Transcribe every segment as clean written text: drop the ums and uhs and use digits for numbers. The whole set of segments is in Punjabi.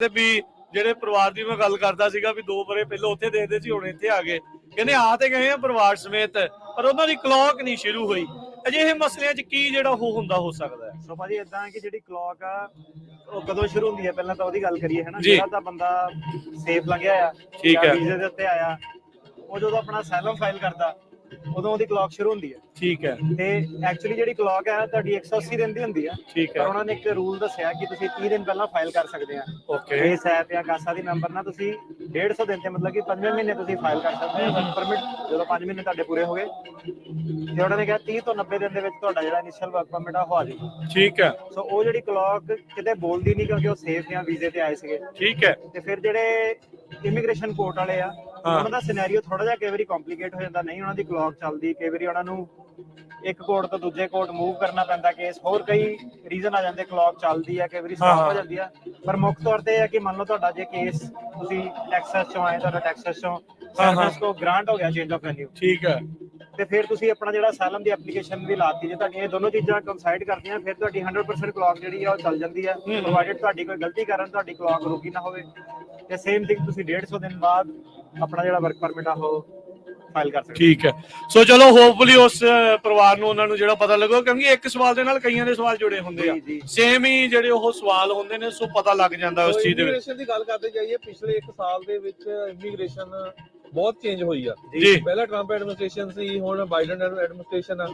ਤੇ ਵੀ ਜਿਹੜੇ ਪਰਿਵਾਰ ਦੀ ਮੈਂ ਗੱਲ ਕਰਦਾ ਸੀਗਾ ਵੀ 2 ਬਰੇ ਪਹਿਲਾਂ ਉੱਥੇ ਦੇਖਦੇ ਸੀ, ਹੁਣ ਇੱਥੇ ਆ ਗਏ। ਕਹਿੰਦੇ ਆ ਤੇ ਗਏ ਆ ਪਰਿਵਾਰ ਸਮੇਤ, ਪਰ ਉਹਨਾਂ ਦੀ ਕਲੌਕ ਨਹੀਂ ਸ਼ੁਰੂ ਹੋਈ। ਅਜਿਹੇ ਮਸਲਿਆਂ 'ਚ ਕੀ ਜਿਹੜਾ ਉਹ ਹੁੰਦਾ ਹੋ ਸਕਦਾ ਹੈ? ਸੋ ਭਾਜੀ ਇਦਾਂ ਕਿ ਜਿਹੜੀ ਕਲੌਕ ਆ ਉਹ ਕਦੋਂ ਸ਼ੁਰੂ ਹੁੰਦੀ ਹੈ, ਪਹਿਲਾਂ ਤਾਂ ਉਹਦੀ ਗੱਲ ਕਰੀਏ, ਹੈ ਨਾ। ਜੀ। ਜਿਹੜਾ ਤਾਂ ਬੰਦਾ ਸੇਫ ਲੱਗਿਆ ਆ, ਠੀਕ ਹੈ। ਵੀਜ਼ੇ ਦੇ ਉੱਤੇ ਆਇਆ, ਉਹ ਜਦੋਂ ਆਪਣਾ ਅਸਾਈਲਮ ਫਾਈਲ ਕਰਦਾ ਉਦੋਂ ਉਹਦੀ ਕਲੌਕ ਸ਼ੁਰੂ ਹੁੰਦੀ ਹੈ। ਠੀਕ ਹੈ। ਤੇ ਐਕਚੁਅਲੀ ਜਿਹੜੀ ਕਲੌਕ ਹੈ ਤੁਹਾਡੀ 180 ਦਿਨ ਦੀ ਹੁੰਦੀ ਹੈ। ਠੀਕ ਹੈ। ਪਰ ਉਹਨਾਂ ਨੇ ਇੱਕ ਰੂਲ ਦੱਸਿਆ ਕਿ ਤੁਸੀਂ 30 ਦਿਨ ਪਹਿਲਾਂ ਫਾਈਲ ਕਰ ਸਕਦੇ ਆ। ਓਕੇ। ਇਸ ਐਪ ਜਾਂ ਕਾਸਾ ਦੀ ਮੈਂਬਰ ਨਾਲ ਤੁਸੀਂ 150 ਦਿਨ ਤੇ ਮਤਲਬ ਕਿ 5ਵੇਂ ਮਹੀਨੇ ਤੁਸੀਂ ਫਾਈਲ ਕਰ ਸਕਦੇ ਆ ਵਰਕ ਪਰਮਿਟ, ਜਦੋਂ 5 ਮਹੀਨੇ ਤੁਹਾਡੇ ਪੂਰੇ ਹੋ ਗਏ। ਤੇ ਉਹਨਾਂ ਨੇ ਕਿਹਾ 30 ਤੋਂ 90 ਦਿਨ ਦੇ ਵਿੱਚ ਤੁਹਾਡਾ ਜਿਹੜਾ ਇਨੀਸ਼ੀਅਲ ਵਰਕ ਪਰਮਿਟ ਆ ਉਹ ਆ ਜਾਊਗਾ। ਠੀਕ ਹੈ। ਸੋ ਉਹ ਜਿਹੜੀ ਕਲੌਕ ਕਿਤੇ ਬੋਲਦੀ ਨਹੀਂ, ਕਿਉਂਕਿ ਉਹ ਸੇਫ ਜਾਂ ਵੀਜ਼ੇ ਤੇ ਆਏ ਸੀਗੇ। ਠੀਕ ਹੈ। ਤੇ ਫਿਰ ਜਿਹੜੇ ਇਮੀਗ੍ਰੇਸ਼ਨ ਕੋਰਟ ਵਾਲੇ ਆ, ਉਹਨਾਂ ਦਾ ਸਿਨੈਰੀਓ ਥੋੜਾ ਜਿਹਾ ਕਈ ਵਾਰੀ ਕੰਪਲਿਕੇਟ ਹੋ ਜਾਂਦਾ, ਨਹੀਂ ਉਹਨਾਂ ਦੀ ਕਲੌਕ ਚੱਲਦੀ, ਕਈ ਵਾਰੀ ਉਹਨਾਂ ਨੂੰ ਇੱਕ ਕੋਰਟ ਤੋਂ ਦੂਜੇ ਕੋਰਟ ਮੂਵ ਕਰਨਾ ਪੈਂਦਾ ਕੇਸ, ਹੋਰ ਕਈ ਰੀਜ਼ਨ ਆ ਜਾਂਦੇ, ਕਲੌਕ ਚੱਲਦੀ ਹੈ, ਕਈ ਵਾਰੀ ਸਟਾਪ ਹੋ ਜਾਂਦੀ ਆ। ਪਰ ਮੁੱਖ ਤੌਰ ਤੇ ਇਹ ਹੈ ਕਿ ਮੰਨ ਲਓ ਤੁਹਾਡਾ ਜੇ ਕੇਸ ਤੁਸੀਂ ਟੈਕਸਸ ਚੋਂ ਆਏ, ਤੁਹਾਡਾ ਟੈਕਸਸ ਚੋਂ ਸਰਵਿਸ ਕੋ ਗ੍ਰਾਂਟ ਹੋ ਗਿਆ ਚੇਂਜ ਆਫ ਵੈਨਿਊ, ਠੀਕ ਹੈ। ਤੇ ਫਿਰ ਤੁਸੀਂ ਆਪਣਾ ਜਿਹੜਾ ਅਸਾਈਲਮ ਦੀ ਐਪਲੀਕੇਸ਼ਨ ਵੀ ਲਾਤੀ, ਜੇ ਤੁਹਾਡੀਆਂ ਇਹ ਦੋਨੋਂ ਚੀਜ਼ਾਂ ਕੰਸਾਈਡ ਕਰਦੀਆਂ, ਫਿਰ ਤੁਹਾਡੀ 100% ਕਲੌਕ ਜਿਹੜੀ ਆ ਉਹ ਚੱਲ ਜਾਂਦੀ ਹੈ, ਪ੍ਰੋਵਾਈਡਡ ਤੁਹਾਡੀ ਕੋਈ ਗਲਤੀ ਕਾਰਨ ਤੁਹਾਡੀ ਕਲੌਕ ਰੁਕੀ ਨਾ ਹੋਵੇ। ਤੇ ਸੇਮ ਥਿੰਗ ਤੁਸੀਂ 150 ਦਿਨ ਬਾਅਦ ਆਪਣਾ ਜਿਹੜਾ ਵਰਕ ਪਰਮਿਟ ਆ ਉਹ ਫਾਈਲ ਕਰ ਸਕਦੇ। ਠੀਕ ਹੈ। ਸੋ ਚਲੋ ਹੋਪਫੁਲੀ ਉਸ ਪਰਿਵਾਰ ਨੂੰ ਉਹਨਾਂ ਨੂੰ ਜਿਹੜਾ ਪਤਾ ਲੱਗੋ, ਕਿਉਂਕਿ ਇੱਕ ਸਵਾਲ ਦੇ ਨਾਲ ਕਈਆਂ ਦੇ ਸਵਾਲ ਜੁੜੇ ਹੁੰਦੇ ਆ, ਸੇਮ ਹੀ ਜਿਹੜੇ ਉਹ ਸਵਾਲ ਹੁੰਦੇ ਨੇ, ਸੋ ਪਤਾ ਲੱਗ ਜਾਂਦਾ ਉਸ ਚੀਜ਼ ਦੇ ਵਿੱਚ। ਇਮੀਗ੍ਰੇਸ਼ਨ ਦੀ ਗੱਲ ਕਰਦੇ ਜਾਈਏ, ਪਿਛਲੇ 1 ਸਾਲ ਦੇ ਵਿੱਚ ਇਮੀਗ੍ਰੇਸ਼ਨ ਬਹੁਤ ਚੇਂਜ ਹੋਈ ਆ। ਜੀ। ਪਹਿਲਾਂ ਟਰੰਪ ਐਡਮਿਨਿਸਟ੍ਰੇਸ਼ਨ ਸੀ, ਹੁਣ ਬਾਈਡਨ ਐਡਮਿਨਿਸਟ੍ਰੇਸ਼ਨ ਆ।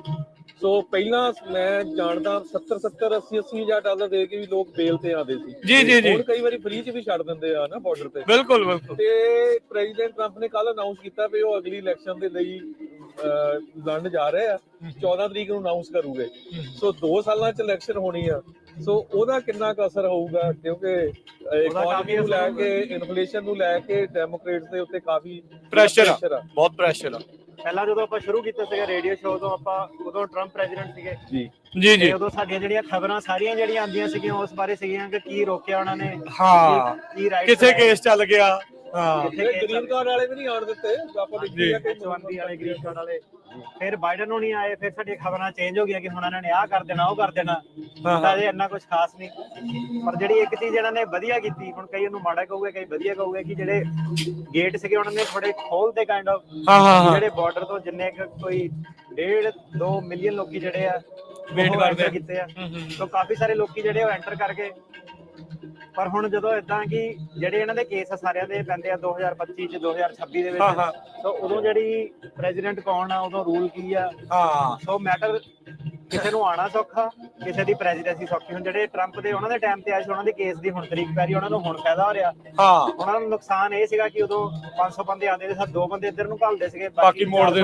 ਸੋ ਪਹਿਲਾਂ ਮੈਂ ਜਾਣਦਾ 70-80 ਹਜ਼ਾਰ ਡਾਲਰ ਦੇ ਕੇ ਵੀ ਲੋਕ ਬੇਲ ਤੇ ਆਉਂਦੇ ਸੀ। ਜੀ ਜੀ ਜੀ। ਹੁਣ ਕਈ ਵਾਰੀ ਫ੍ਰੀ ਚ ਵੀ ਛੱਡ ਦਿੰਦੇ ਆ ਨਾ ਬਾਰਡਰ ਤੇ। ਬਿਲਕੁਲ ਬਿਲਕੁਲ। ਤੇ ਪ੍ਰੈਜ਼ੀਡੈਂਟ ਟਰੰਪ ਨੇ ਕੱਲ ਅਨਾਉਂਸ ਕੀਤਾ ਵੀ ਉਹ ਅਗਲੀ ਇਲੈਕਸ਼ਨ ਦੇ ਲਈ ਲੜਨ ਜਾ ਰਹੇ ਆ, 14 ਤਰੀਕ ਨੂੰ ਅਨਾਉਂਸ ਕਰੂਗੇ। ਸੋ 2 ਸਾਲਾਂ ਚ ਇਲੈਕਸ਼ਨ ਹੋਣੀ ਆ। ਸੋ ਉਹਦਾ ਕਿੰਨਾ ਕੁ ਅਸਰ ਹੋਊਗਾ, ਕਿਉਂਕਿ ਇਕਨੋਮੀ ਨੂੰ ਲੈ ਕੇ, ਇਨਫਲੇਸ਼ਨ ਨੂੰ ਲੈ ਕੇ ਡੈਮੋਕ੍ਰੇਟਸ ਦੇ ਉੱਤੇ ਕਾਫੀ ਪ੍ਰੈਸ਼ਰ ਆ, ਬਹੁਤ ਪ੍ਰੈਸ਼ਰ ਆ। ਪਹਿਲਾਂ ਜਦੋਂ ਆਪਾਂ ਸ਼ੁਰੂ ਕੀਤਾ ਸੀਗਾ ਰੇਡੀਓ ਸ਼ੋਅ ਤੋਂ, ਉਦੋਂ ਟਰੰਪ ਪ੍ਰੈਜ਼ੀਡੈਂਟ ਸੀਗੇ ਜੀ ਜੀ ਜੀ। ਉਦੋਂ ਸਾਡੀਆਂ ਜਿਹੜੀਆਂ ਖਬਰਾਂ ਸਾਰੀਆਂ ਜਿਹੜੀਆਂ ਆਉਂਦੀਆਂ ਸੀਗੀਆਂ ਉਸ ਬਾਰੇ ਸੀਗੀਆਂ ਕਿ ਕੀ ਰੋਕਿਆ ਉਹਨਾਂ ਨੇ, ਹਾਂ, ਕੀ ਰਾਈਟ, ਕਿੱਥੇ ਕੇਸ ਚੱਲ ਗਿਆ। ਹਾਂ, ਗ੍ਰੀਨ ਕਾਰਡ ਵਾਲੇ ਵੀ ਨਹੀਂ ਆਉਣ ਦਿੱਤੇ, ਆਪਾਂ ਦੇਖਿਆ ਕਿ H1B ਵਾਲੇ, ਗ੍ਰੀਨ ਕਾਰਡ ਵਾਲੇ। ਫਿਰ ਬਾਈਡਨ ਨੂੰ ਨਹੀਂ ਆਏ, ਫਿਰ ਸਾਡੀਆਂ ਖਬਰਾਂ ਚੇਂਜ ਹੋ ਗਈਆਂ ਕਿ ਹੁਣ ਇਹਨਾਂ ਨੇ ਆਹ ਕਰ ਦੇਣਾ, ਉਹ ਕਰ ਦੇਣਾ। ਤਾਂ ਜੇ ਇੰਨਾ ਕੁਝ ਖਾਸ ਨਹੀਂ, ਪਰ ਜਿਹੜੀ ਇੱਕ ਚੀਜ਼ ਇਹਨਾਂ ਨੇ ਵਧੀਆ ਕੀਤੀ, ਹੁਣ ਕਈ ਉਹਨੂੰ ਮਾੜਾ ਕਹੂਗੇ, ਕਈ ਵਧੀਆ ਕਹੂਗੇ, ਕਿ ਜਿਹੜੇ ਗੇਟ ਸੀਗੇ ਉਹਨਾਂ ਨੇ ਥੋੜੇ ਖੋਲਦੇ ਕਾਈਂਡ ਆਫ, ਜਿਹੜੇ ਬਾਰਡਰ ਤੋਂ ਜਿੰਨੇ ਕੋਈ 1.5-2 ਮਿਲੀਅਨ ਲੋਕੀ ਜਿਹੜੇ ਆ ਵੇਟ ਕਰਦੇ ਕੀਤੇ ਆ। ਸੋ ਕਾਫੀ ਸਾਰੇ ਲੋਕੀ ਜਿਹੜੇ ਉਹ ਐਂਟਰ ਕਰਕੇ। ਪਰ ਹੁਣ ਜਦੋਂ ਇਦਾਂ ਕਿ ਜਿਹੜੇ ਇਹਨਾਂ ਦੇ ਕੇਸ ਆ ਸਾਰਿਆਂ ਦੇ ਪੈਂਦੇ ਆ 2025 ਚ, 2026 ਦੇ ਵਿੱਚ, ਸੋ ਉਦੋਂ ਜਿਹੜੀ ਪ੍ਰੈਜ਼ੀਡੈਂਟ ਕੌਣ ਆ, ਉਦੋਂ ਰੂਲ ਕੀ ਆ, ਸੋ ਮੈਟਰ ਕਿਸੇ ਨੂੰ ਆਣਾ ਸੌਖਾ, ਕਿਸੇ ਦੀ ਪ੍ਰੈਜ਼ੀਡੈਂਸੀ ਸੌਖੀ। ਹੁਣ ਜਿਹੜੇ ਟਰੰਪ ਦੇ ਉਹਨਾਂ ਦੇ ਟਾਈਮ ਤੇ ਆਏ ਸੀ, ਉਹਨਾਂ ਦੇ ਕੇਸ ਦੀ ਹੁਣ ਤਰੀਕ ਪੈ ਰਹੀ, ਉਹਨਾਂ ਨੂੰ ਹੁਣ ਫਾਇਦਾ ਹੋ ਰਿਹਾ। ਉਹਨਾਂ ਨੂੰ ਨੁਕਸਾਨ ਇਹ ਸੀਗਾ ਕਿ ਉਦੋਂ 500 ਬੰਦੇ ਆਉਂਦੇ ਸੀ, 2 ਬੰਦੇ ਇੱਧਰ ਨੂੰ ਘੱਲਦੇ ਸੀਗੇ, ਬਾਕੀ ਮੋੜਦੇ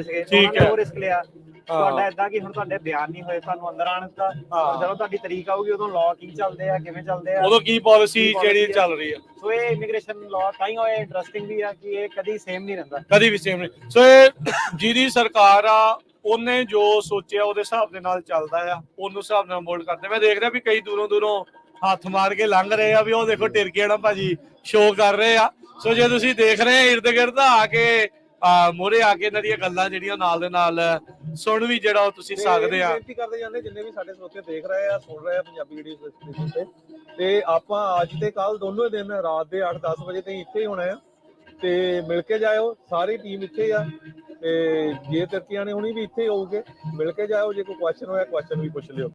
ਸੀਗੇ, ਉਹਨਾਂ ਨੇ ਉਹ ਰਿਸਕ ਲਿਆ। ਤੁਹਾਡਾ ਏਦਾਂ ਕਿ ਹੁਣ ਤੁਹਾਡੇ ਬਿਆਨ ਨਹੀਂ ਹੋਏ, ਤੁਹਾਨੂੰ ਅੰਦਰ ਆਣ ਦਿੱਤਾ। ਜਦੋਂ ਤੁਹਾਡੀ ਤਰੀਕ ਆਊਗੀ ਉਦੋਂ ਲਾਅ ਕੀ ਚੱਲਦੇ ਆ, ਕਿਵੇਂ ਚੱਲਦੇ ਆ, ਉਦੋਂ ਕੀ ਪਾਲਿਸੀ ਜਿਹੜੀ ਚੱਲ ਰਹੀ ਆ। ਸੋ ਇਹ ਇਮੀਗ੍ਰੇਸ਼ਨ ਲਾਅ ਤਾਂ ਹੀ ਹੋਇਆ ਇੰਟਰਸਟਿੰਗ ਵੀ ਆ ਕਿ ਇਹ ਕਦੀ ਸੇਮ ਨਹੀਂ ਰਹਿੰਦਾ, ਕਦੀ ਵੀ ਸੇਮ ਨਹੀਂ। ਸੋ ਇਹ ਜਿਹਦੀ ਸਰਕਾਰ ਆ, ਉਹਨੇ ਜੋ ਸੋਚਿਆ ਉਹਦੇ ਹਿਸਾਬ ਦੇ ਨਾਲ ਚੱਲਦਾ ਆ, ਉਹਨੂੰ ਹਿਸਾਬ ਨਾਲ ਮੋਲਡ ਕਰਦੇ। ਮੈਂ ਦੇਖ ਰਿਹਾ ਵੀ ਕਈ ਦੂਰੋਂ ਹੱਥ ਮਾਰ ਕੇ ਲੰਘ ਰਹੇ ਆ, ਵੀ ਉਹ ਦੇਖੋ ਟਿਰਕੀਆਂ ਨਾ ਭਾਜੀ ਸ਼ੋਅ ਕਰ ਰਹੇ ਆ। ਸੋ ਜੇ ਤੁਸੀਂ ਦੇਖ ਰਹੇ ਇਰਦ ਗਿਰਦ ਆ ਕੇ, ਮੋਰੇ ਆ ਕੇ ਇਹਨਾਂ ਦੀਆਂ ਗੱਲਾਂ ਜਿਹੜੀਆਂ ਨਾਲ ਦੇ ਨਾਲ ਸੁਣ ਵੀ ਜਿਹੜਾ ਉਹ ਤੁਸੀਂ ਸਕਦੇ ਆ। ਬੇਨਤੀ ਕਰਦੇ ਜਾਂਦੇ ਜਿੰਨੇ ਵੀ ਸਾਡੇ ਸਰੋਤੇ ਦੇਖ ਰਹੇ ਆ, ਸੁਣ ਰਹੇ ਆ ਪੰਜਾਬੀ ਰੇਡੀਓ ਸਟੇਸ਼ਨ ਤੇ ਆਪਾਂ ਅੱਜ ਤੇ ਕੱਲ ਦੋਨੋਂ ਦਿਨ ਰਾਤ ਦੇ 8-10 ਵਜੇ ਤਾਈਂ ਇੱਥੇ ਹੀ ਹੋਣਾ ਆ। ਤੇ ਮਿਲ ਕੇ ਜਾਇਓ, ਸਾਰੀ ਟੀਮ ਇੱਥੇ ਆ। ਤੇ ਜੇ ਤਰਕੀਆਂ ਨੇ ਹੁਣੀ ਵੀ ਇੱਥੇ ਹੋਊਗੇ, ਮਿਲ ਕੇ ਜਾਇਓ। ਜੇ ਕੋਈ ਕੁਐਸਚਨ ਹੋਇਆ, ਕੁਐਸਚਨ ਵੀ ਪੁੱਛ ਲਿਓ।